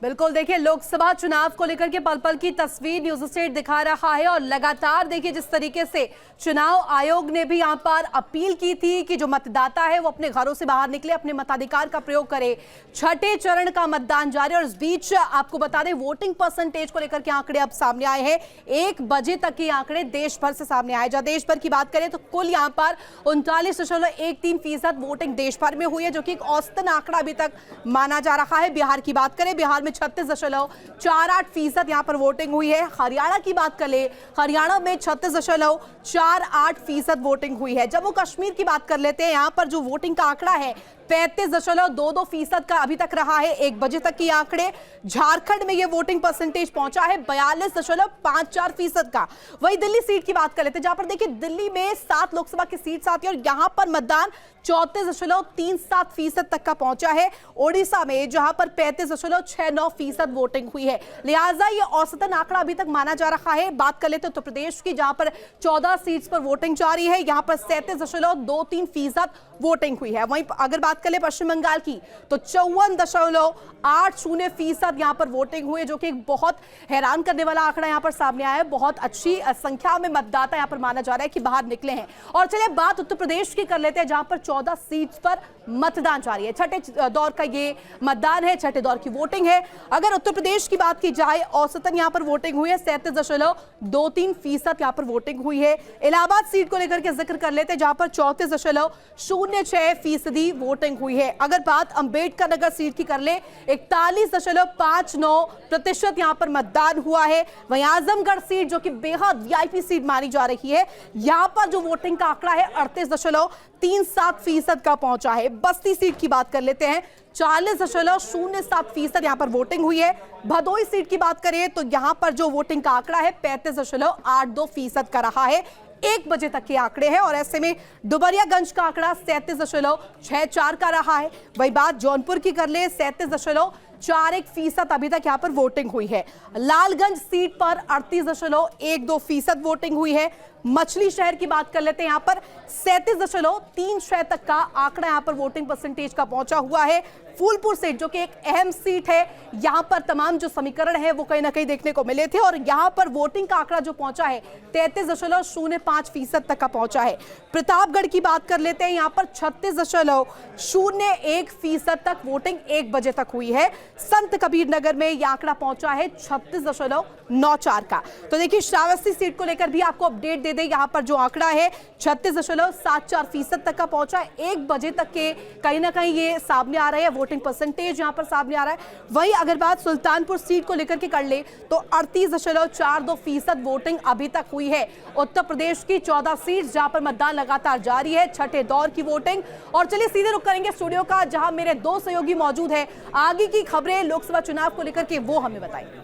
बिल्कुल, देखिए लोकसभा चुनाव को लेकर के पल पल की तस्वीर न्यूज स्टेट दिखा रहा है और लगातार देखिए जिस तरीके से चुनाव आयोग ने भी यहां पर अपील की थी कि जो मतदाता है वो अपने घरों से बाहर निकले, अपने मताधिकार का प्रयोग करे। छठे चरण का मतदान जारी है और इस बीच आपको बता दें वोटिंग परसेंटेज को लेकर के आंकड़े अब सामने आए हैं। 1 बजे तक के आंकड़े देश भर से सामने आए। जहां देश भर की बात करें तो कुल यहां पर 39.13% वोटिंग देश भर में हुई है, जो कि एक औसतन आंकड़ा अभी तक माना जा रहा है। बिहार की बात करें, बिहार में 36.48% यहां पर वोटिंग हुई है। हरियाणा की बात करें, हरियाणा में 36.48% वोटिंग हुई है। जम्मू कश्मीर की बात कर लेते हैं, यहां पर जो वोटिंग का आंकड़ा है 35.22% का अभी तक रहा है 1 बजे तक के आंकड़े। झारखंड में यह वोटिंग परसेंटेज पहुंचा है 42.54% का। वही दिल्ली सीट की बात कर लेते हैं, जहां पर देखिए दिल्ली में 7 लोकसभा की सीट साथी और यहां पर मतदान 34.37% तक का पहुंचा है। ओडिशा में जहां पर 35.69% वोटिंग हुई है, लिहाजा यह औसतन आंकड़ा अभी तक माना जा रहा है। बात कर लेते हैं उत्तर प्रदेश की, जहां पर 14 सीट्स पर वोटिंग जारी है, यहां पर 37.23% वोटिंग हुई है। वहीं अगर बात कर ले पश्चिम बंगाल की तो 54.80% यहां पर वोटिंग हुई है, जो कि एक बहुत हैरान करने वाला आंकड़ा यहां पर सामने आया है। बहुत अच्छी संख्या में मतदाता यहां पर माना जा रहा है कि बाहर निकले हैं। और चलिए बात उत्तर प्रदेश की कर लेते हैं, जहां पर 14 सीट्स पर मतदान जारी है। छठे दौर का ये मतदान है, छठे दौर की वोटिंग है। अगर उत्तर प्रदेश की बात की जाए, औसतन यहां पर वोटिंग हुई है 37.23% यहां पर वोटिंग हुई है। इलाहाबाद सीट को लेकर के जिक्र कर लेते हैं, जहां पर 34.06% वोटिंग हुई है। अगर बात अंबेडकर नगर सीट की कर ले, 41.59% यहां पर मतदान हुआ है। वहीं आजमगढ़ सीट, जो कि बेहद वीआईपी सीट मानी जा रही है, यहां पर जो वोटिंग का आंकड़ा है 38.37% का पहुंचा है। बस्ती सीट की बात कर लेते हैं, 40.07% यहां पर वोटिंग हुई है। भदोई सीट की बात करें तो यहां पर जो वोटिंग का आंकड़ा है 35.82% का रहा है। 1 बजे तक के आंकड़े हैं और ऐसे में डुमरियागंज का आंकड़ा 37.64 का रहा है। वही बात जौनपुर की कर ले, 37.41% अभी तक यहां पर वोटिंग हुई है। लालगंज सीट पर 38.12% वोटिंग हुई है। मछली शहर की बात कर लेते हैं, यहां पर 37.36 तक का आंकड़ा यहां पर वोटिंग परसेंटेज का पहुंचा हुआ है। फूलपुर सीट, जो कि एक अहम सीट है, यहां पर तमाम जो समीकरण है वो कहीं ना कहीं देखने को मिले थे और यहां पर वोटिंग का आंकड़ा जो पहुंचा है 33.05% तक का पहुंचा है। प्रतापगढ़ की बात कर लेते हैं, यहां पर 36.01% तक वोटिंग 1 बजे तक हुई है। संत कबीर नगर में यह आंकड़ा पहुंचा है 36.94 का। तो देखिए श्रावस्ती सीट को लेकर भी आपको अपडेट दे दे, यहां पर जो आंकड़ा है 36.74% तक का पहुंचा है। 1 बजे तक के कहीं ना कहीं ये सामने आ रहा है, वोटिंग परसेंटेज यहां पर सामने आ रहा है। वहीं अगर बात सुल्तानपुर सीट को लेकर के कर ले तो 38.42% वोटिंग अभी तक हुई है। उत्तर प्रदेश की 14 सीट जहां पर मतदान लगातार जारी है, छठे दौर की वोटिंग। और चलिए सीधे रुक करेंगे स्टूडियो का, जहां मेरे 2 सहयोगी मौजूद है। आगे की खबरें लोकसभा चुनाव को लेकर के वो हमें बताएंगे।